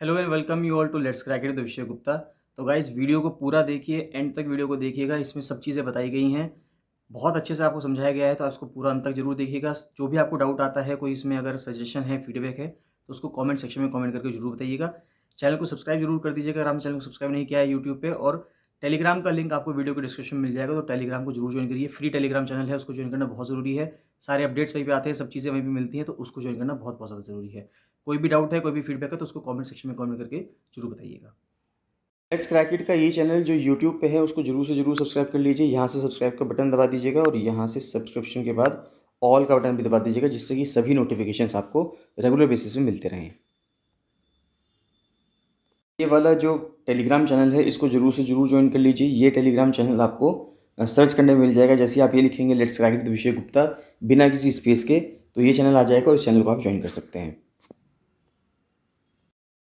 Hello and welcome you all to let's crack it the Vishay Gupta. तो guys video को पूरा देखिए, एंड तक वीडियो को देखिएगा। इसमें सब चीज़ें बताई गई हैं, बहुत अच्छे से आपको समझाया गया है, तो आप इसको पूरा अंत तक जरूर देखिएगा। जो भी आपको डाउट आता है, कोई इसमें अगर सजेशन है, फीडबैक है, तो उसको कमेंट सेक्शन में कमेंट करके जरूर बताइएगा। चैनल को सब्सक्राइब जरूर कर दीजिएगा अगर आपने चैनल को सब्सक्राइब नहीं किया है यूट्यूब पे। और टेलीग्राम का लिंक आपको वीडियो के डिस्क्रिप्शन में मिल जाएगा, तो टेलीग्राम को जरूर ज्वाइन करिए। फ्री टेलीग्राम चैनल है, उसको ज्वाइन करना बहुत ज़रूरी है। सारे अपडेट्स वहीं पे आते हैं, सब चीज़ें वहीं पे मिलती हैं, तो उसको ज्वाइन करना बहुत बहुत ज़्यादा ज़रूरी है। कोई भी डाउट है, कोई भी फीडबैक है, तो उसको कमेंट सेक्शन में कमेंट करके जरूर बताइएगा। लेट्स क्रैक इट का ये चैनल जो यूट्यूब पे है, उसको जरूर से जरूर सब्सक्राइब कर लीजिए। यहाँ से सब्सक्राइब का बटन दबा दीजिएगा और यहाँ से सब्सक्रिप्शन के बाद ऑल का बटन भी दबा दीजिएगा, जिससे कि सभी नोटिफिकेशंस आपको रेगुलर बेसिस पे मिलते रहें। ये वाला जो टेलीग्राम चैनल है, इसको जरूर से जरूर ज्वाइन कर लीजिए। ये टेलीग्राम चैनल आपको सर्च करने में मिल जाएगा। जैसे ही आप ये लिखेंगे let's crack it the Vishay Gupta बिना किसी स्पेस के, तो ये चैनल आ जाएगा और इस चैनल को आप ज्वाइन कर सकते हैं।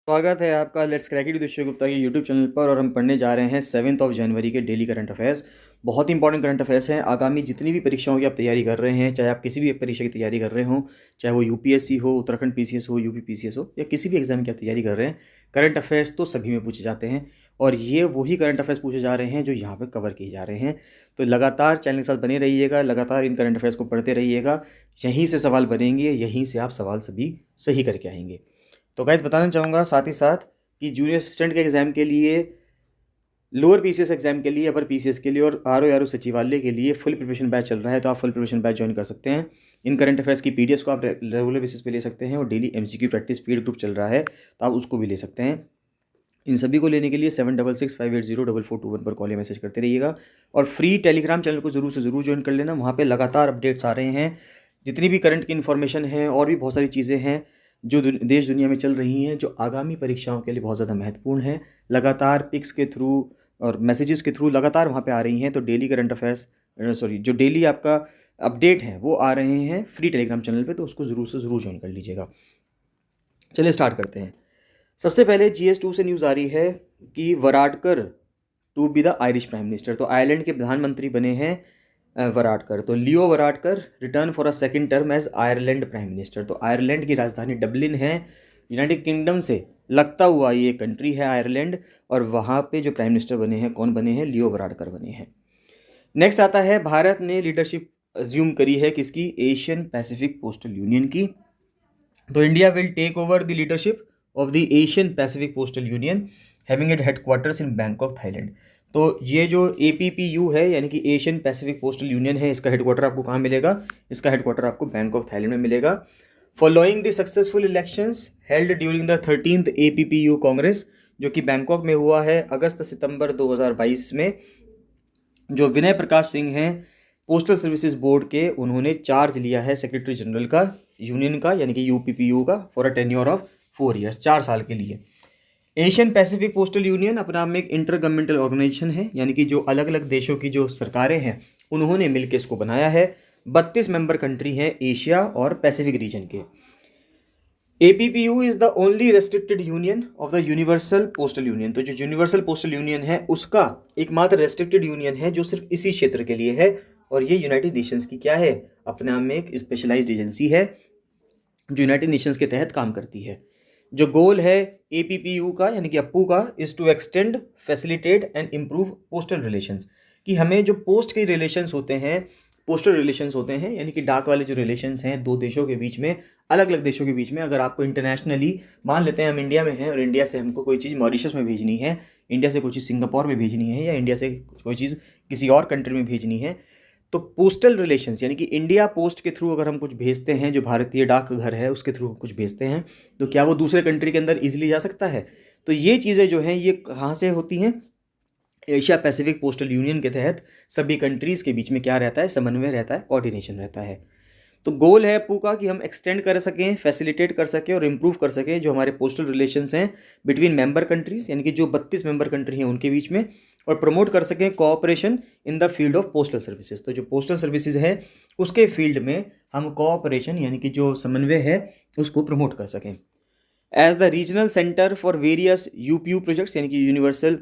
स्वागत है आपका लेट्स क्रैक इट विषय गुप्ता के यूट्यूब चैनल पर, और हम पढ़ने जा रहे हैं 7 जनवरी के डेली करंट अफेयर्स। बहुत ही इंपॉर्टेंट करंट अफेयर्स हैं। आगामी जितनी भी परीक्षाओं की आप तैयारी कर रहे हैं, चाहे आप किसी भी परीक्षा की तैयारी कर रहे हो, चाहे वो यूपीएससी हो, उत्तराखंड पीसीएस हो, यूपी पीसीएस हो, या किसी भी एग्जाम की आप तैयारी कर रहे हैं, करंट अफेयर्स तो सभी में पूछे जाते हैं। और ये वही करंट अफेयर्स पूछे जा रहे हैं जो यहाँ पर कवर किए जा रहे हैं। तो लगातार चैनल के साथ बने रहिएगा, लगातार इन करंट अफेयर्स को पढ़ते रहिएगा। यहीं से सवाल बनेंगे, यहीं से आप सवाल सभी सही करके आएंगे। तो गाइस बताना चाहूँगा साथ ही साथ कि जूनियर असिस्टेंट के एग्ज़ाम के लिए, लोअर पीसीएस एग्जाम के लिए, अपर पीसीएस के लिए और आरओ सचिवालय के लिए फुल प्रिपरेशन बैच चल रहा है। तो आप फुल प्रिपरेशन बैच ज्वाइन कर सकते हैं। इन करंट अफेयर्स की पीडीएफ को आप रेगुलर बेसिस पे ले सकते हैं, और डेली एमसीक्यू प्रैक्टिस पीड ग्रुप चल रहा है, तो आप उसको भी ले सकते हैं। इन सभी को लेने के लिए 7665804421 पर कॉल या मैसेज करते रहिएगा। और फ्री टेलीग्राम चैनल को जरूर से ज़रूर ज्वाइन कर लेना। वहाँ पे लगातार अपडेट्स आ रहे हैं, जितनी भी करंट की इन्फॉर्मेशन है और भी बहुत सारी चीज़ें हैं जो देश दुनिया में चल रही हैं, जो आगामी परीक्षाओं के लिए बहुत ज़्यादा महत्वपूर्ण है। लगातार पिक्स के थ्रू और मैसेजेस के थ्रू लगातार वहाँ पे आ रही हैं। तो डेली करंट अफेयर्स, जो डेली आपका अपडेट है वो आ रहे हैं फ्री टेलीग्राम चैनल पे, तो उसको ज़रूर से ज़रूर ज्वाइन कर लीजिएगा। चलिए स्टार्ट करते हैं। सबसे पहले GS2 से न्यूज़ आ रही है कि Varadkar to be the Irish prime minister. तो आयरलैंड के प्रधानमंत्री बने हैं वराडकर। तो Leo Varadkar return for a second term as Ireland prime minister. तो आयरलैंड की राजधानी डबलिन है, यूनाइटेड किंगडम से लगता हुआ ये कंट्री है आयरलैंड, और वहाँ पे जो प्राइम मिनिस्टर बने हैं, कौन बने हैं? लियो वराडकर बने हैं। नेक्स्ट आता है, भारत ने लीडरशिप अज्यूम करी है किसकी? एशियन पैसिफिक पोस्टल यूनियन की। तो India will take over the leadership of the Asian Pacific postal union having it headquarters in Bangkok, Thailand. तो ये जो APPU है, यानी कि एशियन पैसिफिक पोस्टल यूनियन है, इसका हेडक्वार्टर आपको कहाँ मिलेगा? इसका हेडक्वार्टर आपको बैंकॉक, थाईलैंड में मिलेगा। Following the successful elections held during the 13th APPU Congress, जो कि बैंकॉक में हुआ है अगस्त सितंबर 2022 में, जो विनय प्रकाश सिंह हैं पोस्टल सर्विसेज बोर्ड के, उन्होंने चार्ज लिया है सेक्रेटरी जनरल का यूनियन का, यानी कि UPPU का, for a tenure of 4 years, 4 साल के लिए। एशियन पैसिफिक पोस्टल यूनियन अपने आप में एक इंटर गवर्नमेंटल ऑर्गेनाइजेशन है, यानी कि जो अलग अलग देशों की जो सरकारें हैं उन्होंने मिलकर इसको बनाया है। 32 मेंबर कंट्री हैं एशिया और पैसिफिक रीजन के। APPU is the only restricted union of the universal postal union. तो जो यूनिवर्सल पोस्टल यूनियन है उसका एकमात्र रेस्ट्रिक्टेड यूनियन है जो सिर्फ इसी क्षेत्र के लिए है, और ये यूनाइटेड नेशंस की क्या है? अपने आप में एक स्पेशलाइज्ड एजेंसी है जो यूनाइटेड नेशंस के तहत काम करती है। जो गोल है APPU का, यानी कि अप्पू का, is to extend, facilitate and improve postal relations. कि हमें जो पोस्ट के रिलेशंस होते हैं, पोस्टल रिलेशंस होते हैं, यानी कि डाक वाले जो रिलेशंस हैं दो देशों के बीच में, अलग अलग देशों के बीच में, अगर आपको इंटरनेशनली, मान लेते हैं हम इंडिया में हैं और इंडिया से हमको कोई चीज़ मॉरिशस में भेजनी है, इंडिया से कोई चीज़ सिंगापुर में भेजनी है, या इंडिया से कोई चीज़ किसी और कंट्री में भेजनी है, तो पोस्टल रिलेशंस, यानी कि इंडिया पोस्ट के थ्रू अगर हम कुछ भेजते हैं, जो भारतीय डाकघर है उसके थ्रू कुछ भेजते हैं, तो क्या वो दूसरे कंट्री के अंदर इजीली जा सकता है? तो ये चीज़ें जो हैं ये कहाँ से होती हैं? एशिया पैसिफिक पोस्टल यूनियन के तहत सभी कंट्रीज़ के बीच में क्या रहता है? समन्वय रहता है, कोऑर्डिनेशन रहता है। तो गोल है अप्पू का कि हम एक्सटेंड कर सकें, फैसिलिटेट कर सकें और इम्प्रूव कर सकें जो हमारे पोस्टल रिलेशंस हैं बिटवीन मेंबर कंट्रीज़, यानी कि जो 32 मेंबर कंट्री हैं उनके बीच में, और प्रमोट कर सकें cooperation in the field of postal services. तो जो पोस्टल सर्विसेज है उसके फील्ड में हम कोऑपरेशन, यानी कि जो समन्वय है, उसको प्रमोट कर सकें। As the regional centre for various UPU projects, यानी कि यूनिवर्सल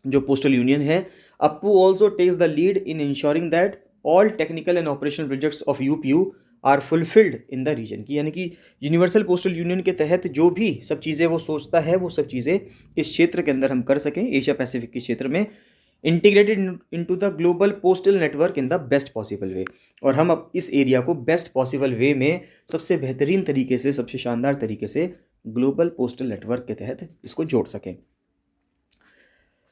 जो पोस्टल यूनियन है, APPU also takes the lead in ensuring that all technical and operational projects of UPU are fulfilled in the region की, यानी कि universal postal union के तहत जो भी सब चीज़ें वो सोचता है वो सब चीज़ें इस क्षेत्र के अंदर हम कर सकें, एशिया पैसिफिक के क्षेत्र में, integrated into the global postal network in the best possible way. और हम अब इस एरिया को बेस्ट पॉसिबल वे में सबसे बेहतरीन तरीके से, सबसे शानदार तरीके से ग्लोबल पोस्टल नेटवर्क के तहत इसको जोड़ सकें।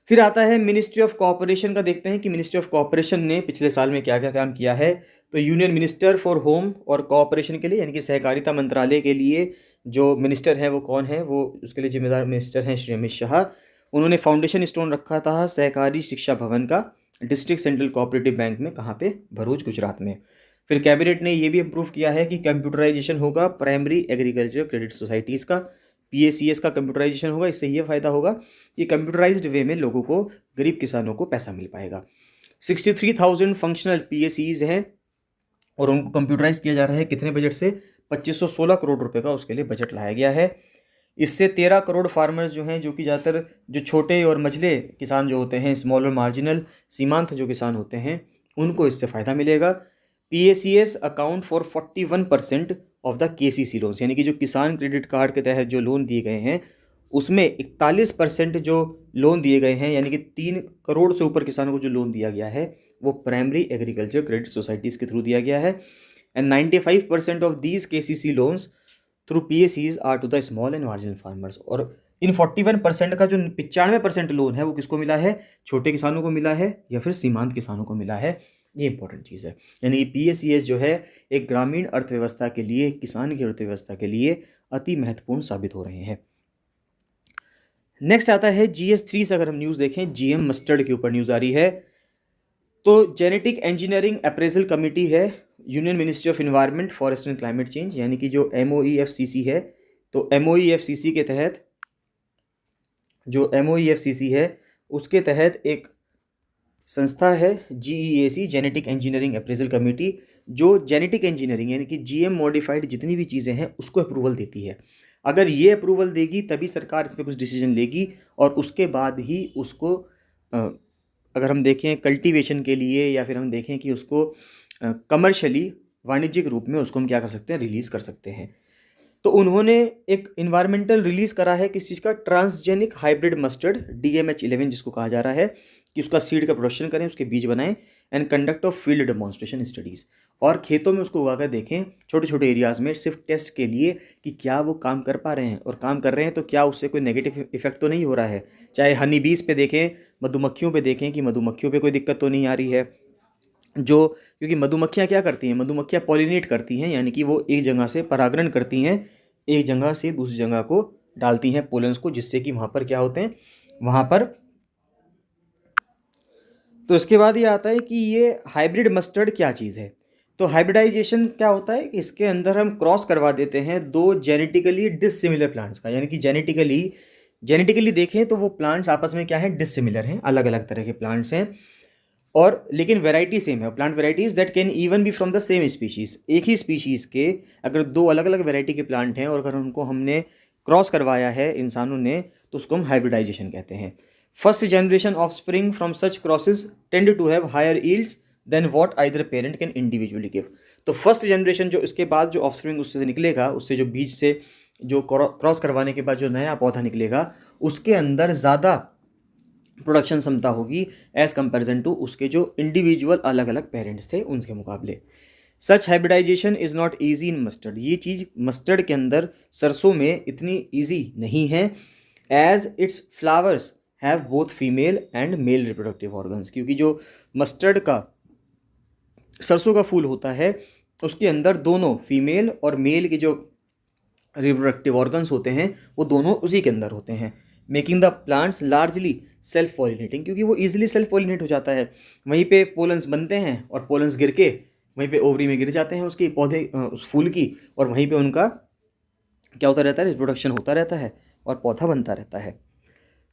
फिर आता है मिनिस्ट्री ऑफ कोऑपरेशन का। देखते हैं कि मिनिस्ट्री ऑफ कोऑपरेशन ने पिछले साल में क्या क्या काम किया है। तो यूनियन मिनिस्टर फॉर होम और कोऑपरेशन के लिए, यानी कि सहकारिता मंत्रालय के लिए जो मिनिस्टर है वो कौन है, वो उसके लिए जिम्मेदार मिनिस्टर हैं श्री अमित शाह। उन्होंने फाउंडेशन स्टोन रखा था सहकारी शिक्षा भवन का डिस्ट्रिक्ट सेंट्रल कोऑपरेटिव बैंक में, कहाँ पे, भरूच गुजरात में। फिर कैबिनेट ने ये भी अप्रूव किया है कि कंप्यूटराइजेशन होगा प्राइमरी एग्रीकल्चर क्रेडिट सोसाइटीज़ का, PACS का कंप्यूटराइजेशन होगा। इससे ये फ़ायदा होगा कि कंप्यूटराइज्ड वे में लोगों को, गरीब किसानों को पैसा मिल पाएगा। 63,000 फंक्शनल PACs हैं और उनको कंप्यूटराइज किया जा रहा है। कितने बजट से? 2516 करोड़ रुपए का उसके लिए बजट लाया गया है। इससे 13 करोड़ फार्मर्स जो हैं, जो कि ज़्यादातर जो छोटे और मझले किसान जो होते हैं, स्मॉल और मार्जिनल सीमांत जो किसान होते हैं, उनको इससे फ़ायदा मिलेगा। PACS account for 41% of the KCC loans, यानी कि जो किसान क्रेडिट कार्ड के तहत जो लोन दिए गए हैं उसमें 41% जो लोन दिए गए हैं, यानी कि 3 करोड़ से ऊपर किसानों को जो लोन दिया गया है वो प्राइमरी एग्रीकल्चर क्रेडिट सोसाइटीज़ के थ्रू दिया गया है। And 95% of these KCC loans through PACs are to the small and marginal farmers. और इन 41% का जो 95% लोन है वो किसको मिला है? छोटे किसानों को मिला है या फिर सीमांत किसानों को मिला है। ये इंपॉर्टेंट चीज़ है। यानी कि PACS जो है एक ग्रामीण अर्थव्यवस्था के लिए, किसान की अर्थव्यवस्था के लिए अति महत्वपूर्ण साबित हो रहे हैं। नेक्स्ट आता है GS3 से। अगर हम न्यूज़ देखें, GM मस्टर्ड के ऊपर न्यूज़ आ रही है। तो जेनेटिक इंजीनियरिंग अप्रेजल कमेटी है union ministry of environment forest and climate change, यानी कि जो MOEFCC है। तो MOEFCC के तहत, जो MOEFCC है उसके तहत एक संस्था है GEAC, genetic engineering appraisal committee, जो जेनेटिक इंजीनियरिंग यानी कि GM मॉडिफाइड जितनी भी चीज़ें हैं उसको अप्रूवल देती है। अगर ये अप्रूवल देगी तभी सरकार इस पर कुछ डिसीजन लेगी और उसके बाद ही उसको अगर हम देखें कल्टीवेशन के लिए, या फिर हम देखें कि उसको कमर्शियली, वाणिज्यिक रूप में उसको हम क्या कर सकते हैं, रिलीज़ कर सकते हैं। तो उन्होंने एक इन्वायरमेंटल रिलीज़ करा है किस चीज़ का? ट्रांसजेनिक हाइब्रिड मस्टर्ड DMH11 जिसको कहा जा रहा है, कि उसका सीड का प्रोडक्शन करें, उसके बीज बनाएं and conduct of field demonstration studies, और खेतों में उसको उगाकर देखें छोटे छोटे एरियाज़ में, सिर्फ टेस्ट के लिए कि क्या वो काम कर पा रहे हैं, और काम कर रहे हैं तो क्या उससे कोई नेगेटिव इफेक्ट तो नहीं हो रहा है। चाहे हनी बीज पे देखें, मधुमक्खियों पे देखें कि मधुमक्खियों पे कोई दिक्कत तो नहीं आ रही है। क्योंकि मधुमक्खियाँ क्या करती हैं? मधुमक्खियाँ पॉलिनेट करती हैं, यानी कि वो एक जगह से परागण करती हैं, एक जगह से दूसरी जगह को डालती हैं पोलेंस को, जिससे कि वहाँ पर क्या होते हैं, वहाँ पर। तो इसके बाद ये आता है कि ये हाइब्रिड मस्टर्ड क्या चीज़ है। तो हाइब्रिडाइजेशन क्या होता है कि इसके अंदर हम क्रॉस करवा देते हैं दो जेनेटिकली डिसिमिलर प्लांट्स का, यानी कि जेनेटिकली देखें तो वो प्लांट्स आपस में क्या है, डिसिमिलर हैं, अलग अलग तरह के प्लांट्स हैं, और लेकिन वैरायटी सेम है। Plant varieties that can even be from the same species, एक ही स्पीशीज़ के अगर दो अलग अलग वैरायटी के प्लांट हैं और अगर उनको हमने क्रॉस करवाया है इंसानों ने, तो उसको हम हाइब्रिडाइजेशन कहते हैं। First generation of spring from such crosses tend to have higher yields than what either parent can individually give. तो फर्स्ट जनरेशन जो इसके बाद जो ऑफस्प्रिंग उससे निकलेगा, उससे जो बीज से जो क्रॉस करवाने के बाद जो नया पौधा निकलेगा, उसके अंदर ज़्यादा प्रोडक्शन क्षमता होगी एज कंपेरिजन टू उसके जो इंडिविजुअल अलग अलग पेरेंट्स थे उनके मुकाबले। Such hybridization is not easy in mustard, ये चीज़ मस्टर्ड के अंदर, सरसों में इतनी ईजी नहीं है। As its flowers have both female and male reproductive organs, क्योंकि जो मस्टर्ड का, सरसों का फूल होता है उसके अंदर दोनों फीमेल और मेल के जो रिप्रोडक्टिव ऑर्गन्स होते हैं वो दोनों उसी के अंदर होते हैं, making the plants largely self pollinating, क्योंकि वो ईजिली सेल्फ पॉलिनेट हो जाता है। वहीं पे पोलन्स बनते हैं और पोलन्स गिर के वहीं पे ओवरी में गिर जाते हैं उसके पौधे, उस फूल की, और वहीं पे उनका क्या होता रहता है, रिप्रोडक्शन होता रहता है और पौधा बनता रहता है।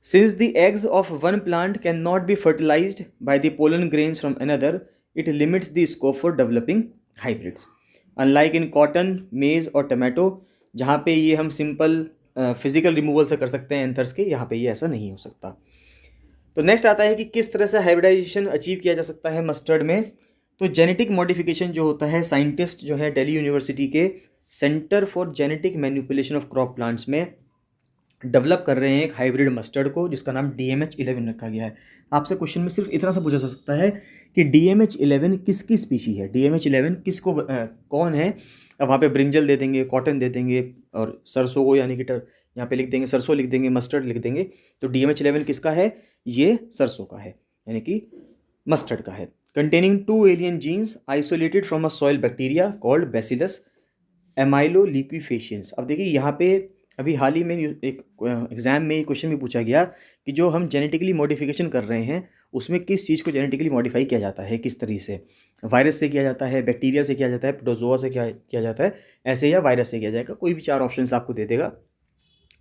Since the eggs of one plant can not be fertilised by the pollen grains from another, it limits the scope for developing hybrids. Unlike in cotton, maize और टमाटो, जहाँ पे ये हम सिंपल फिजिकल रिमूवल से कर सकते हैं anthers के, यहाँ पे ये ऐसा नहीं हो सकता। तो नेक्स्ट आता है कि किस तरह से हाइब्रिडाइजेशन अचीव किया जा सकता है मस्टर्ड में। तो जेनेटिक मॉडिफिकेशन जो होता है, साइंटिस्ट जो है दिल्ली यूनिवर्सिटी के centre for genetic manipulation of crop plants में डेवलप कर रहे हैं एक हाइब्रिड मस्टर्ड को, जिसका नाम DMH11 रखा गया है। आपसे क्वेश्चन में सिर्फ इतना सा पूछा जा सकता है कि DMH11 किसकी स्पीशी है, DMH11 किसको कौन है। अब वहाँ पे ब्रिंजल दे देंगे, कॉटन दे देंगे, और सरसों को यानी कि यहाँ पे लिख देंगे सरसों, लिख देंगे मस्टर्ड लिख देंगे। तो DMH11 किसका है, ये सरसों का है, यानी कि मस्टर्ड का है। Containing 2 alien genes isolated from a soil bacteria called bacillus amyloliquefaciens. अब देखिए यहाँ पे अभी हाल ही में एक एग्जाम में क्वेश्चन भी पूछा गया कि जो हम जेनेटिकली मॉडिफिकेशन कर रहे हैं उसमें किस चीज़ को जेनेटिकली मॉडिफाई किया जाता है, किस तरीके से, वायरस से किया जाता है, बैक्टीरिया से किया जाता है, प्रोटोजोआ से किया जाता है, ऐसे या वायरस से किया जाएगा। कोई भी 4 ऑप्शंस आपको दे देगा,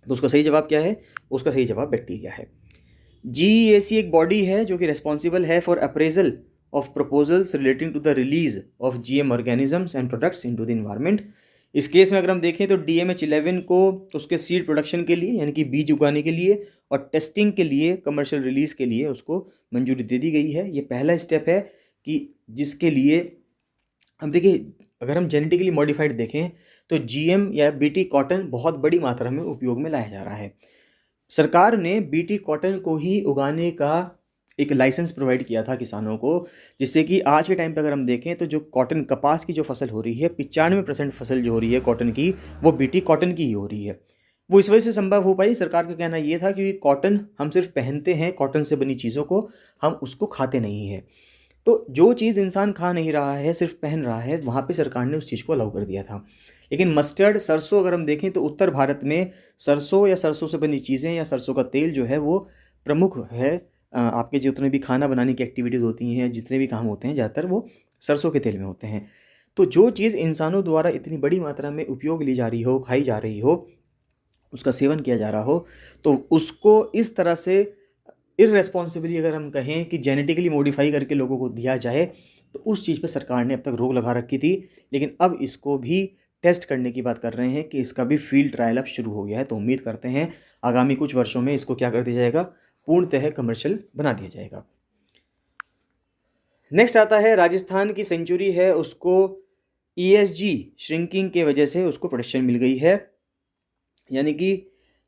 तो उसका सही जवाब क्या है, उसका सही जवाब बैक्टीरिया है। GEAC एक बॉडी है जो कि रिस्पॉन्सिबल है for appraisal of proposals relating to the release of GM organisms and products into the environment. इस केस में अगर हम देखें तो DMH11 को उसके सीड प्रोडक्शन के लिए यानी कि बीज उगाने के लिए और टेस्टिंग के लिए, कमर्शियल रिलीज के लिए उसको मंजूरी दे दी गई है। ये पहला स्टेप है कि जिसके लिए हम देखिए, अगर हम जेनेटिकली मॉडिफाइड देखें तो GM या BT कॉटन बहुत बड़ी मात्रा में उपयोग में लाया जा रहा है। सरकार ने BT कॉटन को ही उगाने का एक लाइसेंस प्रोवाइड किया था किसानों को, जिससे कि आज के टाइम पे अगर हम देखें तो जो कॉटन कपास की जो फसल हो रही है, 95% फसल जो हो रही है कॉटन की, वो BT कॉटन की ही हो रही है। वो इस वजह से संभव हो पाई, सरकार का कहना ये था कि कॉटन हम सिर्फ पहनते हैं, कॉटन से बनी चीज़ों को, हम उसको खाते नहीं हैं। तो जो चीज़ इंसान खा नहीं रहा है, सिर्फ पहन रहा है, वहाँ पे सरकार ने उस चीज़ को अलाउ कर दिया था। लेकिन मस्टर्ड, सरसों अगर हम देखें तो उत्तर भारत में सरसों या सरसों से बनी चीज़ें या सरसों का तेल जो है वो प्रमुख है। आपके जितने भी खाना बनाने की एक्टिविटीज़ होती हैं, जितने भी काम होते हैं, ज़्यादातर वो सरसों के तेल में होते हैं। तो जो चीज़ इंसानों द्वारा इतनी बड़ी मात्रा में उपयोग ली जा रही हो, खाई जा रही हो, उसका सेवन किया जा रहा हो, तो उसको इस तरह से इररेस्पॉन्सिबली अगर हम कहें कि जेनेटिकली मॉडिफाई करके लोगों को दिया जाए, तो उस चीज़ पे सरकार ने अब तक रोक लगा रखी थी। लेकिन अब इसको भी टेस्ट करने की बात कर रहे हैं कि इसका भी फील्ड ट्रायल अब शुरू हो गया है। तो उम्मीद करते हैं आगामी कुछ वर्षों में इसको क्या कर दिया जाएगा, पूर्णतः कमर्शियल बना दिया जाएगा। नेक्स्ट आता है राजस्थान की सेंचुरी है, उसको ESG श्रिंकिंग के वजह से उसको प्रोटेक्शन मिल गई है। यानी कि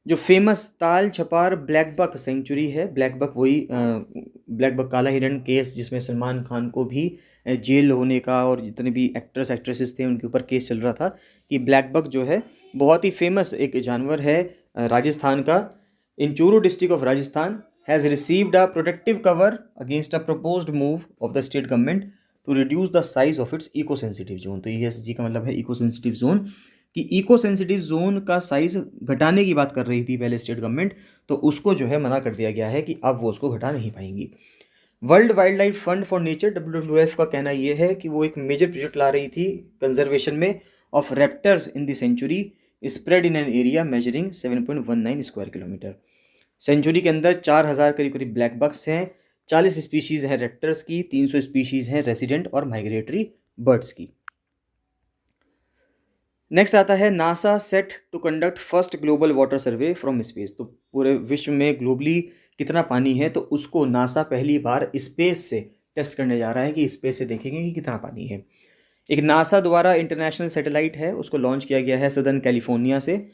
जो फेमस ताल छपार ब्लैक बक सेंचुरी है, ब्लैक बक वही ब्लैक बक काला हिरण केस जिसमें सलमान खान को भी जेल होने का और जितने भी एक्टर्स एक्ट्रेसेस थे उनके ऊपर केस चल रहा था कि ब्लैक बक जो है बहुत ही फेमस एक जानवर है राजस्थान का। In Churu district of Rajasthan has received a protective cover against a proposed move of the state government to reduce the size of its eco sensitive zone. तो ESG का मतलब है इको सेंसिटिव जोन, कि इको सेंसिटिव जोन का size घटाने की बात कर रही थी पहले स्टेट गवर्नमेंट, तो उसको जो है मना कर दिया गया है कि अब वो उसको घटा नहीं पाएंगी। World wild life fund for nature WWF का कहना ये है कि वो एक मेजर प्रोजेक्ट ला रही थी कंजर्वेशन में of raptors in the sanctuary spread in an area measuring 7.19 square kilometre. Sanctuary के अंदर 4000 करीब करीब ब्लैक बक्स हैं, 40 स्पीशीज़ हैं रेप्टर्स की, 300 स्पीशीज़ हैं रेसिडेंट और माइग्रेटरी बर्ड्स की। नेक्स्ट आता है NASA set to conduct first global water survey from space. तो पूरे विश्व में ग्लोबली कितना पानी है, तो उसको नासा पहली बार स्पेस से टेस्ट करने जा रहा है कि स्पेस से देखेंगे कि कितना पानी है। एक नासा द्वारा इंटरनेशनल सैटेलाइट है, उसको लॉन्च किया गया है सदर्न कैलिफोर्निया से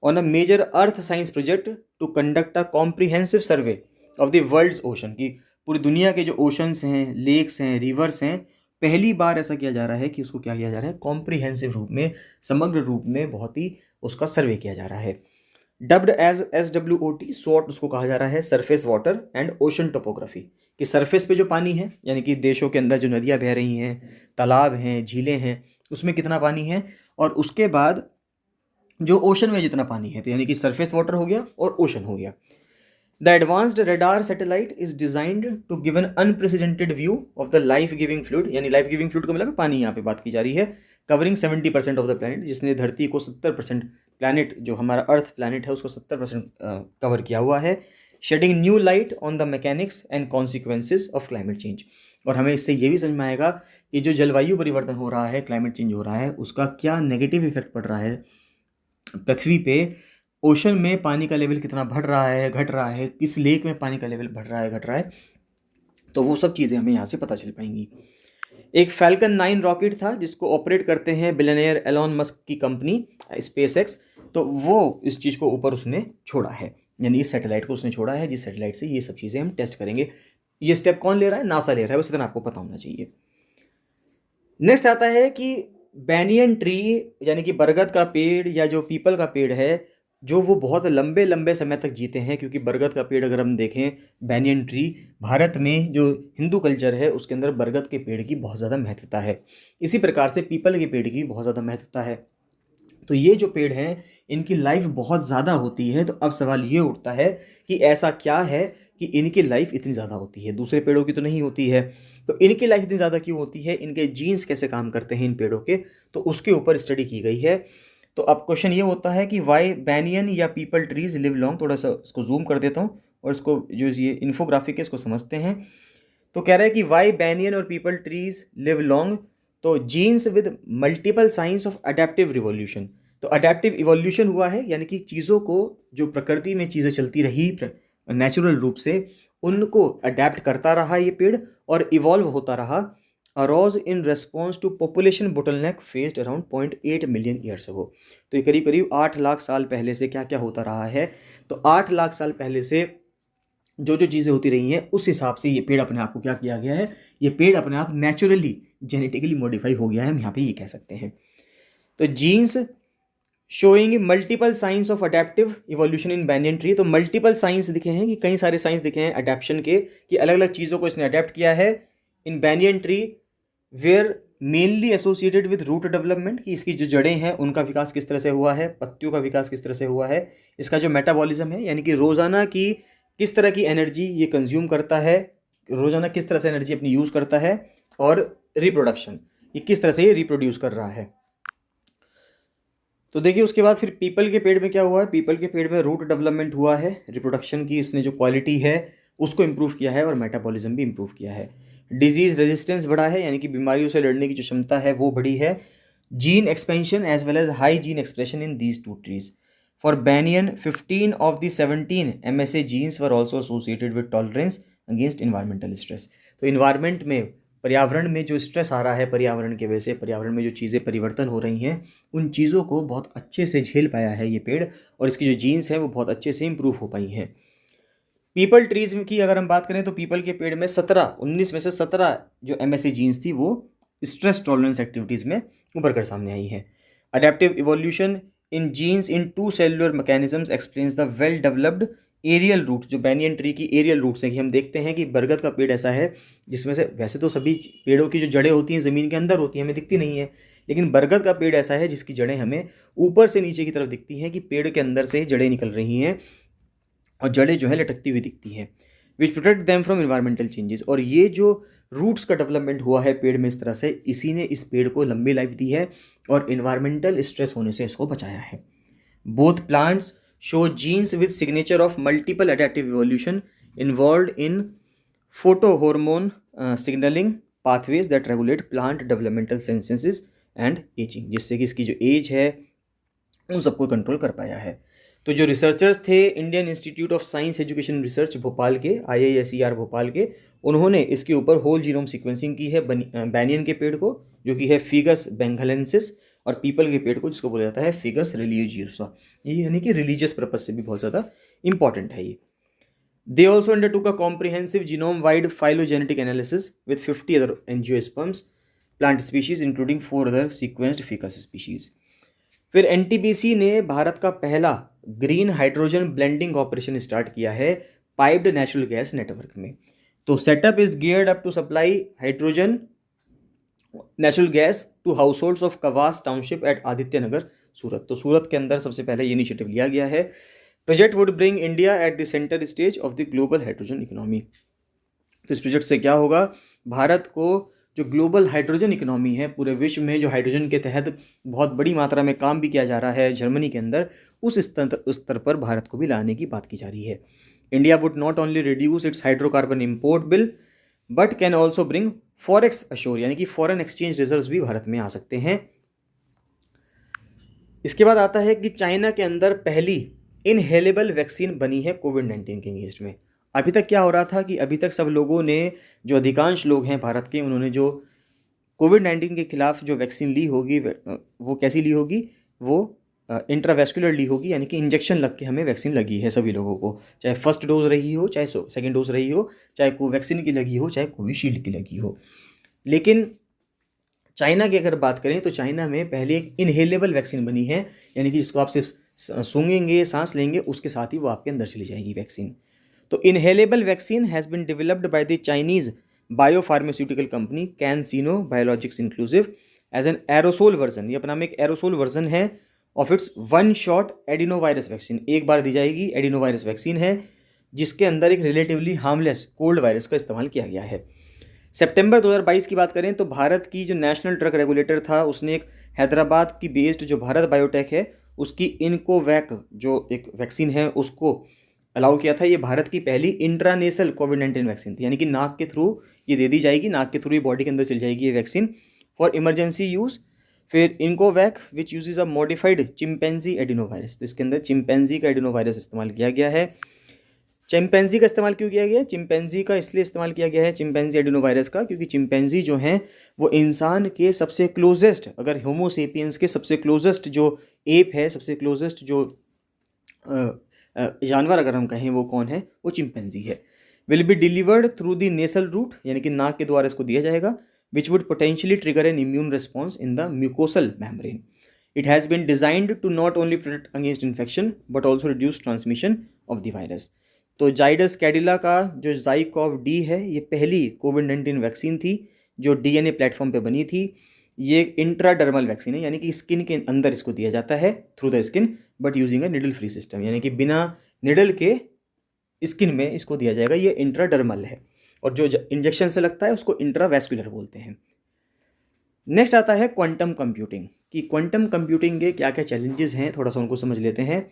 on a major earth science project to conduct a comprehensive survey of the world's ocean, की पूरी दुनिया के जो ओशंस हैं, लेक्स हैं, रिवर्स हैं, पहली बार ऐसा किया जा रहा है कि उसको क्या किया जा रहा है, कॉम्प्रिहेंसिव रूप में, समग्र रूप में बहुत ही उसका सर्वे किया जा रहा है। डब्ड एज SWOT, SWOT उसको कहा जा रहा है, surface water and ocean topography, कि सरफेस पे जो पानी है यानी कि देशों के अंदर जो नदियाँ बह रही हैं, तालाब हैं, झीलें हैं, उसमें कितना पानी है, और उसके बाद जो ओशन में जितना पानी है, तो यानी कि सरफेस वाटर हो गया और ओशन हो गया। The advanced radar satellite is designed to give an unprecedented view of the life giving fluid, यानी लाइफ गिविंग फ्लूइड का मतलब पानी यहाँ पे बात की जा रही है, कवरिंग 70% ऑफ द प्लैनेट, जिसने धरती को 70%, प्लैनेट जो हमारा अर्थ प्लैनेट है उसको 70% कवर किया हुआ है। Shedding new light on the mechanics and consequences of climate change, और हमें इससे ये भी समझ में आएगा कि जो जलवायु परिवर्तन हो रहा है, क्लाइमेट चेंज हो रहा है, उसका क्या नेगेटिव इफेक्ट पड़ रहा है पृथ्वी पे। ओशन में पानी का लेवल कितना बढ़ रहा है, घट रहा है, किस लेक में पानी का लेवल बढ़ रहा है, घट रहा है, तो वो सब चीज़ें हमें यहाँ से पता चल पाएंगी। एक फैल्कन 9 रॉकेट था जिसको ऑपरेट करते हैं बिलियनियर एलॉन मस्क की कंपनी स्पेसएक्स, तो वो इस चीज़ को ऊपर उसने छोड़ा है, यानी इस सैटेलाइट को उसने छोड़ा है जिस सैटेलाइट से ये सब चीज़ें हम टेस्ट करेंगे। ये स्टेप कौन ले रहा है? नासा ले रहा है, बस इतना आपको पता होना चाहिए। नेक्स्ट आता है कि बैनियन ट्री यानी कि बरगद का पेड़ या जो पीपल का पेड़ है, जो वो बहुत लंबे लंबे समय तक जीते हैं, क्योंकि बरगद का पेड़ अगर हम देखें, बैनियन ट्री, भारत में जो हिंदू कल्चर है उसके अंदर बरगद के पेड़ की बहुत ज़्यादा महत्वता है। इसी प्रकार से पीपल के पेड़ की बहुत ज़्यादा महत्वता है। तो ये जो पेड़ हैं इनकी लाइफ बहुत ज़्यादा होती है। तो अब सवाल ये उठता है कि ऐसा क्या है कि इनकी लाइफ इतनी ज़्यादा होती है, दूसरे पेड़ों की तो नहीं होती है। तो इनकी लाइफ इतनी ज़्यादा क्यों होती है, इनके जीन्स कैसे काम करते हैं इन पेड़ों के, तो उसके ऊपर स्टडी की गई है। तो अब क्वेश्चन ये होता है कि वाई बैनियन या पीपल ट्रीज लिव लॉन्ग। थोड़ा सा इसको जूम कर देता हूँ और इसको जो ये इन्फोग्राफिक है इसको समझते हैं। तो कह रहा है कि वाई बैनियन और पीपल ट्रीज लिव लॉन्ग, तो genes with multiple signs of adaptive revolution. तो अडेप्टिव इवोल्यूशन हुआ है, यानी कि चीज़ों को, जो प्रकृति में चीज़ें चलती रही नेचुरल रूप से, उनको अडेप्ट करता रहा ये पेड़ और इवॉल्व होता रहा। Arose in response to population bottleneck faced around 0.8 million years ago. तो ये करीब करीब 8 लाख साल पहले से क्या क्या होता रहा है। तो 8 लाख साल पहले से जो जो चीज़ें होती रही हैं उस हिसाब से ये पेड़ अपने आप को क्या किया गया है, ये पेड़ अपने आप नेचुरली जेनेटिकली मॉडिफाई हो गया है, हम यहाँ पे ये कह सकते हैं। तो genes showing multiple signs of adaptive evolution in banyan tree. तो मल्टीपल साइंस दिखे हैं कि कई सारे साइंस दिखे हैं अडेप्शन के, कि अलग अलग चीज़ों को इसने अडेप्ट किया है in banyan tree, where mainly associated with root development, कि इसकी जो जड़ें हैं उनका विकास किस तरह से हुआ है, पत्तियों का विकास किस तरह से हुआ है, इसका जो मेटाबॉलिज्म है यानी कि रोज़ाना की किस तरह की एनर्जी ये कंज्यूम करता है, रोज़ाना किस तरह से एनर्जी अपनी यूज़ करता है, और रिप्रोडक्शन, ये किस तरह से ये रिप्रोड्यूस कर रहा है। तो देखिए उसके बाद फिर पीपल के पेड़ में क्या हुआ है, पीपल के पेड़ में रूट डेवलपमेंट हुआ है, रिप्रोडक्शन की इसने जो क्वालिटी है उसको इम्प्रूव किया है और मेटाबॉलिज्म भी इम्प्रूव किया है। डिजीज़ रेजिस्टेंस बढ़ा है, यानी कि बीमारियों से लड़ने की जो क्षमता है वो बढ़ी है। Gene expansion as well as high gene expression in these two trees. For banyan 15 of the 17 MSA genes were also associated with tolerance against environmental stress. तो इन्वायरमेंट में, पर्यावरण में जो स्ट्रेस आ रहा है पर्यावरण की वजह से, पर्यावरण में जो चीज़ें परिवर्तन हो रही हैं, उन चीज़ों को बहुत अच्छे से झेल पाया है ये पेड़, और इसकी जो जीन्स है वो बहुत अच्छे से इम्प्रूव हो पाई हैं। पीपल ट्रीज की अगर हम बात करें तो पीपल के पेड़ में 19 में से 17 जो MSA जीन्स थी वो स्ट्रेस टॉलरेंस एक्टिविटीज़ में उभर कर सामने आई है। Adaptive evolution in genes in two cellular mechanisms explains the well developed aerial roots. जो बैनियन ट्री की एरियल रूट्स हैं, कि हम देखते हैं कि बरगद का पेड़ ऐसा है जिसमें से, वैसे तो सभी पेड़ों की जो जड़ें होती हैं ज़मीन के अंदर होती हैं, हमें दिखती नहीं है, लेकिन बरगद का पेड़ ऐसा है जिसकी जड़ें हमें ऊपर से नीचे की तरफ दिखती हैं, कि पेड़ के अंदर से ही जड़ें निकल रही हैं और जड़ें जो है लटकती हुई दिखती हैं, विच protect them from environmental changes. और ये जो रूट्स का डेवलपमेंट हुआ है पेड़ में इस तरह से, इसी ने इस पेड़ को लंबी लाइफ दी है और इन्वायरमेंटल स्ट्रेस होने से इसको बचाया है। Both plants show genes with signature of multiple adaptive evolution involved in photo hormone signalling pathways that regulate plant developmental senses and ageing, जिससे कि इसकी जो एज है उन सबको कंट्रोल कर पाया है। तो जो रिसर्चर्स थे Indian institute of science education research Bhopal के, IISER भोपाल के, उन्होंने इसके ऊपर होल जीनोम सीक्वेंसिंग की है बैनियन के पेड़ को, जो कि है फिगस बेंगलेंसिस, और पीपल के पेड़ को जिसको बोला जाता है फिगस रिलीजियोसा, ये यानी कि रिलीजियस पर्पज से भी बहुत ज़्यादा इंपॉर्टेंट है ये। They also undertook a comprehensive genome wide phylogenetic analysis with 50 other angiosperms plant species including 4 other sequenced ficus species. फिर NTPC ने भारत का पहला green hydrogen blending operation start किया है पाइप्ड नेचुरल गैस नेटवर्क में। तो setup is geared up to supply hydrogen natural gas to households of Kawas township at Aditya Nagar Surat. तो सूरत के अंदर सबसे पहले ये इनिशिएटिव लिया गया है। Project would bring India at the centre stage of the global hydrogen economy. तो इस प्रोजेक्ट से क्या होगा, भारत को जो ग्लोबल हाइड्रोजन इकोनॉमी है, पूरे विश्व में जो हाइड्रोजन के तहत बहुत बड़ी मात्रा में काम भी किया जा रहा है जर्मनी के अंदर, उस स्तर पर भारत को भी लाने की बात की जा रही है। India would not only reduce it's hydrocarbon import bill but can also bring forex assure, यानी कि फॉरेन एक्सचेंज रिजर्व्स भी भारत में आ सकते हैं। इसके बाद आता है कि चाइना के अंदर पहली इनहेलेबल वैक्सीन बनी है कोविड-19 के अगेंस्ट में। अभी तक क्या हो रहा था कि अभी तक सब लोगों ने, जो अधिकांश लोग हैं भारत के, उन्होंने जो कोविड-19 के खिलाफ जो वैक्सीन ली होगी वो कैसी ली होगी, वो इंट्रावेस्कुलर ली होगी, यानी कि इंजेक्शन लग के हमें वैक्सीन लगी है सभी लोगों को, चाहे फर्स्ट डोज रही हो, चाहे सेकेंड डोज रही हो, चाहे कोवैक्सीन की लगी हो, चाहे कोविशील्ड की लगी हो। लेकिन चाइना की अगर बात करें तो चाइना में पहले एक इनहेलेबल वैक्सीन बनी है, यानी कि जिसको आप सिर्फ सूंघेंगे, सांस लेंगे, उसके साथ ही वो आपके अंदर चली जाएगी वैक्सीन। तो inhalable vaccine has been developed by the Chinese biopharmaceutical company CanSino Biologics inclusive as an aerosol version. ये अपना में एक एरोसोल वर्जन है of its one shot adenovirus vaccine. एक बार दी जाएगी एडिनोवायरस वैक्सीन है, जिसके अंदर एक रिलेटिवली हार्मलेस कोल्ड वायरस का इस्तेमाल किया गया है। सितंबर 2022 की बात करें तो भारत की जो नेशनल ड्रग रेगुलेटर था, उसने एक हैदराबाद की बेस्ड जो भारत बायोटेक है उसकी इनकोवैक जो एक वैक्सीन है उसको अलाउ किया था। ये भारत की पहली इंट्रानेसल कोविड-19 वैक्सीन थी, यानी कि नाक के थ्रू ये दे दी जाएगी, नाक के थ्रू ये बॉडी के अंदर चल जाएगी ये वैक्सीन फॉर इमरजेंसी यूज़। फिर iNCOVACC which uses a modified chimpanzee adenovirus, तो इसके अंदर चिंपैंजी का एडिनोवायरस इस्तेमाल किया गया है। चिंपैंजी का इस्तेमाल क्यों किया गया है? चिंपैंजी का इसलिए इस्तेमाल किया गया है चिंपैंजी एडिनोवायरस का, क्योंकि चिंपैंजी जो हैं वो इंसान के सबसे क्लोजेस्ट, अगर होमोसेपियंस के सबसे क्लोजेस्ट जो एप है, सबसे क्लोजेस्ट जो जानवर अगर हम कहें वो कौन है, वो चिंपैंजी है। Will be delivered through the nasal route, यानी कि नाक के द्वारा इसको दिया जाएगा, which would potentially trigger an immune response in the mucosal membrane. It has been designed to not only protect against infection but also reduce transmission of the virus. तो जाइडस कैडिला का जो ज़ाइकोव-डी है, ये पहली कोविड-19 वैक्सीन थी जो डीएनए प्लेटफॉर्म पे बनी थी। ये एक इंट्राडर्मल वैक्सीन है, यानी कि स्किन के अंदर इसको दिया जाता है through the skin but using a needle free system, यानी कि बिना निडल के स्किन में इसको दिया जाएगा। ये इंट्राडर्मल है और जो इंजेक्शन से लगता है उसको इंट्रावेस्कुलर बोलते हैं। नेक्स्ट आता है क्वांटम कंप्यूटिंग, कि क्वांटम कंप्यूटिंग के क्या क्या चैलेंजेस हैं, थोड़ा सा उनको समझ लेते हैं।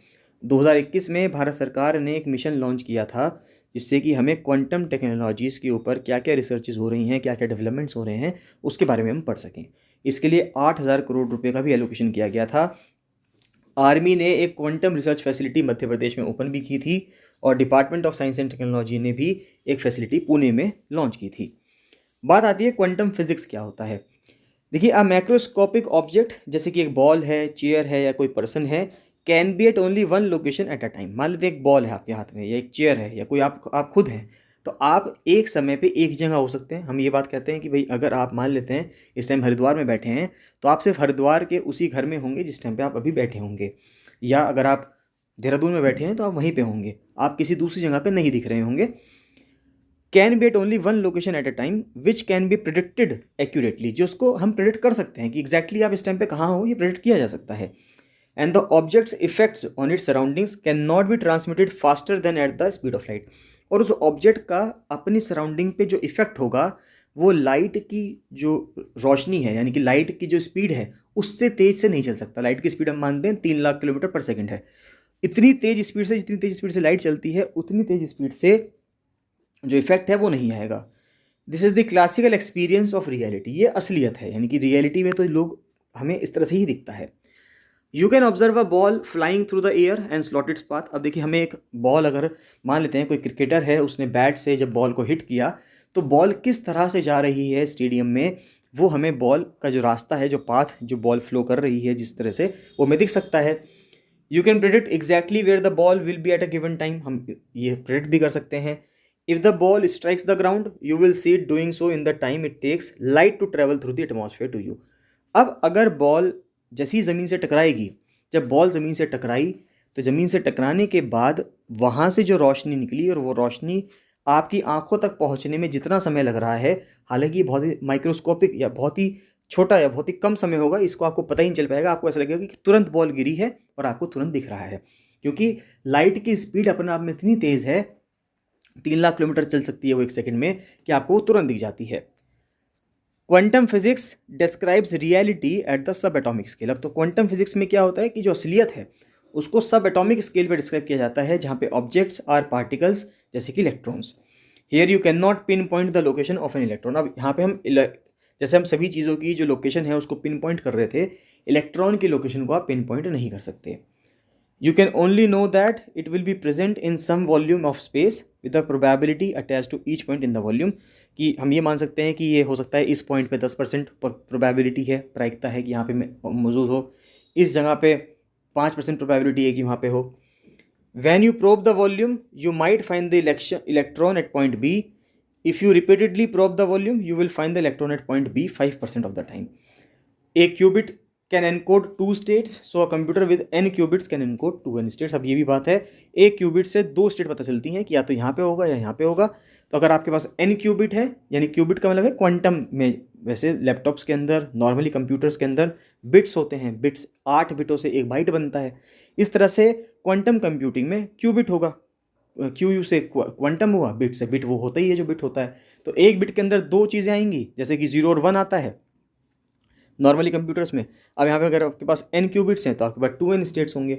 2021 में भारत सरकार ने एक मिशन लॉन्च किया था जिससे कि हमें क्वांटम टेक्नोलॉजीज़ के ऊपर क्या क्या रिसर्चेज हो रही हैं, क्या क्या डेवलपमेंट्स हो रहे हैं, उसके बारे में हम पढ़ सकें। इसके लिए 8,000 करोड़ रुपए का भी एलोकेशन किया गया था। आर्मी ने एक quantum research facility Madhya Pradesh में ओपन भी की थी और department of science and technology ने भी एक फैसिलिटी पुणे में लॉन्च की थी। बात आती है क्वांटम फिजिक्स क्या होता है। देखिए, अ मैक्रोस्कोपिक ऑब्जेक्ट जैसे कि एक बॉल है, चेयर है या कोई पर्सन है, can be at only one location at a time. मान लेते एक बॉल है आपके हाथ में या एक चेयर है या कोई आप खुद हैं, तो आप एक समय पे एक जगह हो सकते हैं। हम ये बात कहते हैं कि भाई अगर आप मान लेते हैं इस टाइम हरिद्वार में बैठे हैं तो आप सिर्फ हरिद्वार के उसी घर में होंगे जिस टाइम पे आप अभी बैठे होंगे, या अगर आप देहरादून में बैठे हैं तो आप वहीं पे होंगे, आप किसी दूसरी जगह पे नहीं दिख रहे होंगे। Can be at only one location at a time which can be predicted accurately, जो उसको हम प्रिडिक्ट कर सकते हैं कि एग्जैक्टली आप इस टाइम पे कहाँ हो, ये प्रिडिक्ट किया जा सकता है। And the objects effects on it's surroundings can not be transmitted faster than at the speed of light. और उस ऑब्जेक्ट का अपनी सराउंडिंग पे जो इफेक्ट होगा वो लाइट की जो रोशनी है, यानी कि लाइट की जो स्पीड है, उससे तेज से नहीं चल सकता। लाइट की स्पीड हम मानते हैं 3 लाख किलोमीटर पर सेकंड है। इतनी तेज स्पीड से, जितनी तेज स्पीड से लाइट चलती है, उतनी तेज स्पीड से जो इफेक्ट है वो नहीं आएगा। This is the classical experience of reality. ये असलियत है, यानी कि रियलिटी में तो लोग हमें इस तरह से ही दिखता है। You can observe a ball flying through the air and slot its path. अब देखिए, हमें एक बॉल, अगर मान लेते हैं कोई क्रिकेटर है, उसने बैट से जब बॉल को हिट किया तो बॉल किस तरह से जा रही है स्टेडियम में, वो हमें बॉल का जो रास्ता है, जो पाथ, जो बॉल फ्लो कर रही है जिस तरह से, वो हमें दिख सकता है। You can predict exactly where the ball will be at a given time. हम ये प्रेडिक्ट भी कर सकते हैं। If the ball strikes the ground you will see it doing so in the time it takes light to travel through the atmosphere to you. अब अगर ball जैसी ज़मीन से टकराएगी, जब बॉल ज़मीन से टकराई तो ज़मीन से टकराने के बाद वहाँ से जो रोशनी निकली, और वो रोशनी आपकी आंखों तक पहुँचने में जितना समय लग रहा है, हालांकि बहुत ही माइक्रोस्कोपिक या बहुत ही छोटा या बहुत ही कम समय होगा, इसको आपको पता ही नहीं चल पाएगा। आपको ऐसा लगेगा कि तुरंत बॉल गिरी है और आपको तुरंत दिख रहा है, क्योंकि लाइट की स्पीड अपने आप में इतनी तेज़ है, 3 लाख किलोमीटर चल सकती है वो एक सेकंड में, कि आपको वो तुरंत दिख जाती है। Quantum physics describes reality at the sub atomic scale. अब तो क्वांटम फिजिक्स में क्या होता है कि जो असलियत है उसको सब एटॉमिक स्केल पे डिस्क्राइब किया जाता है, जहाँ पे ऑब्जेक्ट्स आर पार्टिकल्स, जैसे कि electrons. Here you can not pin point the location of an electron. अब यहाँ पे हम जैसे हम सभी चीज़ों की जो लोकेशन है उसको पिन पॉइंट कर रहे थे, इलेक्ट्रॉन की लोकेशन को आप पिन पॉइंट नहीं कर सकते। You can only know that it will be present in some volume of space with a probability attached to each point in the volume, कि हम ये मान सकते हैं कि ये हो सकता है इस पॉइंट पे 10% प्रोबेबिलिटी है, प्रायिकता है कि यहाँ पे मौजूद हो, इस जगह पे 5% प्रोबेबिलिटी है कि वहाँ पे हो. When you probe the volume, you might find the electron at point B. If you repeatedly probe the volume, you will find the electron at point B 5% of the time. A qubit can encode 2 states, so a computer with n qubits can encode 2n states. अब ये भी बात है, एक qubit से 2 state पता चलती हैं कि या तो यहाँ पे होगा या यहाँ पे होगा. तो अगर आपके पास n क्यूबिट है, यानी क्यूबिट का मतलब है क्वांटम में, वैसे लैपटॉप्स के अंदर, नॉर्मली कंप्यूटर्स के अंदर बिट्स होते हैं, बिट्स 8 बिटों से एक बाइट बनता है. इस तरह से क्वांटम कंप्यूटिंग में क्यूबिट होगा, क्यू यू से क्वांटम हुआ, बिट से बिट वो होता ही है जो बिट होता है. तो एक बिट के अंदर 2 चीज़ें आएंगी, जैसे कि 0 और 1 आता है नॉर्मली कंप्यूटर्स में. अब यहाँ पे अगर आपके पास n क्यूबिट्स हैं तो आपके पास 2n स्टेट्स होंगे.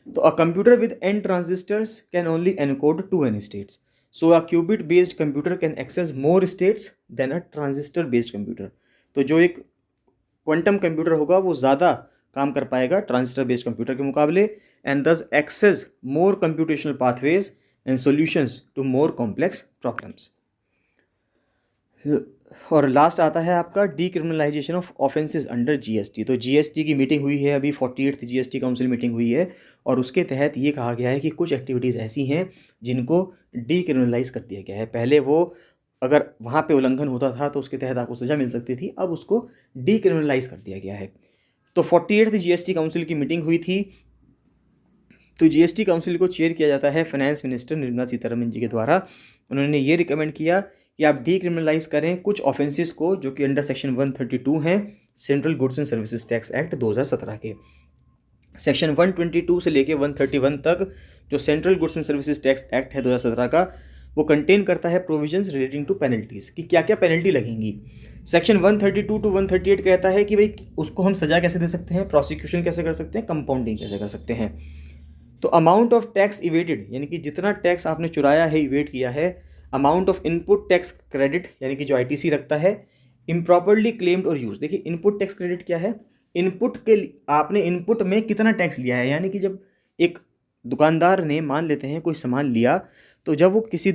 तो a computer with n transistors can only encode 2n states. So a qubit based computer can access more states than a transistor based computer. तो जो एक क्वांटम कंप्यूटर होगा वो ज़्यादा काम कर पाएगा ट्रांजिस्टर बेस्ड कंप्यूटर के मुकाबले, and thus access more computational pathways and solutions to more complex problems. और लास्ट आता है आपका decriminalisation of offences under GST. तो जीएसटी की मीटिंग हुई है अभी, 48th जीएसटी काउंसिल मीटिंग हुई है, और उसके तहत ये कहा गया है कि कुछ एक्टिविटीज़ ऐसी हैं जिनको डीक्रिमिनलाइज कर दिया गया है. पहले वो अगर वहाँ पे उल्लंघन होता था तो उसके तहत आपको सज़ा मिल सकती थी, अब उसको डीक्रिमिनलाइज कर दिया गया है. तो 48th जीएसटी काउंसिल की मीटिंग हुई थी. तो जीएसटी काउंसिल को चेयर किया जाता है फाइनेंस मिनिस्टर निर्मला सीतारमन जी के द्वारा. उन्होंने ये रिकमेंड किया कि आप डीक्रिमिनलाइज करें कुछ ऑफेंसेस को जो कि अंडर सेक्शन 132 हैं central goods and services tax act 2017 के. सेक्शन 122 से लेके 131 तक जो central goods and services tax act है 2017 का, वो कंटेन करता है प्रोविजंस रिलेटिंग टू पेनल्टीज़ कि क्या क्या पेनल्टी लगेंगी. सेक्शन 132 टू 138 कहता है कि भाई उसको हम सज़ा कैसे दे सकते हैं, प्रोसिक्यूशन कैसे कर सकते हैं, कंपाउंडिंग कैसे कर सकते हैं. तो अमाउंट ऑफ टैक्स इवेडेड, यानी कि जितना टैक्स आपने चुराया है, इवेड किया है. Amount of input tax credit, यानी कि जो आईटीसी रखता है. इम्प्रॉपरली क्लेम्ड और यूज, देखिए इनपुट टैक्स क्रेडिट क्या है, इनपुट के आपने इनपुट में कितना टैक्स लिया है, यानी कि जब एक दुकानदार ने मान लेते हैं कोई सामान लिया, तो जब वो किसी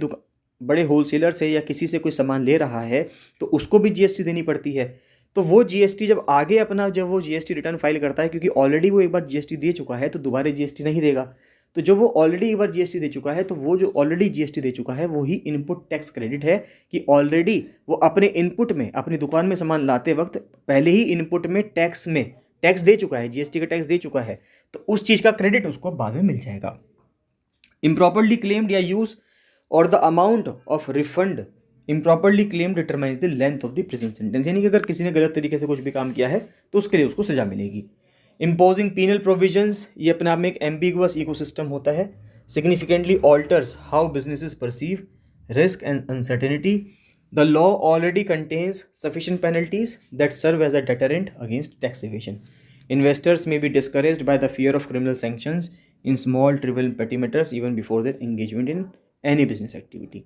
बड़े होलसेलर से या किसी से कोई सामान ले रहा है तो उसको भी जीएसटी देनी पड़ती है. तो वो जीएसटी जब आगे अपना जब वो जीएसटी रिटर्न फाइल करता है, क्योंकि ऑलरेडी वो एक बार जीएसटी दे चुका है तो दोबारा जीएसटी नहीं देगा. तो जो वो ऑलरेडी एक बार जीएसटी दे चुका है, तो वो जो ऑलरेडी जीएसटी दे चुका है वो ही इनपुट टैक्स क्रेडिट है, कि ऑलरेडी वो अपने इनपुट में, अपनी दुकान में सामान लाते वक्त पहले ही इनपुट में टैक्स दे चुका है, जीएसटी का टैक्स दे चुका है, तो उस चीज़ का क्रेडिट उसको बाद में मिल जाएगा. इम्प्रॉपरली क्लेम्ड या यूज और the amount of refund improperly claim determines the length of the prison sentence, यानी कि अगर किसी ने गलत तरीके से कुछ भी काम किया है तो उसके लिए उसको सजा मिलेगी. इम्पोजिंग पीनल प्रोविजंस, ये अपने आप में एक एम्बिगुअस इकोसिस्टम होता है. Significantly alters how businesses perceive risk and uncertainty. The law already contains sufficient penalties that serve as a deterrent against tax evasion. Investors may be discouraged by the fear of criminal sanctions in small trivial petty matters even before their engagement in any business activity.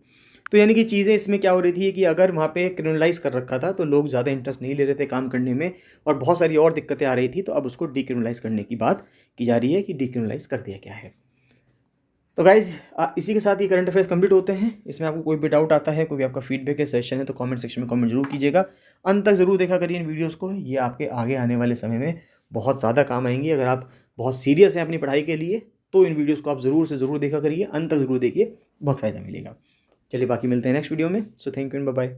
तो यानी कि चीज़ें इसमें क्या हो रही थी कि अगर वहाँ पे क्रिमिनलाइज कर रखा था तो लोग ज़्यादा इंटरेस्ट नहीं ले रहे थे काम करने में, और बहुत सारी और दिक्कतें आ रही थी, तो अब उसको डीक्रिमिनलाइज करने की बात की जा रही है कि डीक्रिमिनलाइज कर दिया गया है. तो गाइज इसी के साथ ये करंट अफेयर्स कंप्लीट होते हैं. इसमें आपको कोई भी डाउट आता है, कोई भी आपका फीडबैक है, सेशन है, तो कमेंट सेक्शन में कमेंट जरूर कीजिएगा. अंत तक ज़रूर देखा करिए इन वीडियोस को, ये आपके आगे आने वाले समय में बहुत ज़्यादा काम आएंगी. अगर आप बहुत सीरियस हैं अपनी पढ़ाई के लिए तो इन वीडियोस को आप ज़रूर से ज़रूर देखा करिए, अंत तक ज़रूर देखिए, बहुत फ़ायदा मिलेगा. चलिए बाकी मिलते हैं नेक्स्ट वीडियो में. So thank you and bye bye.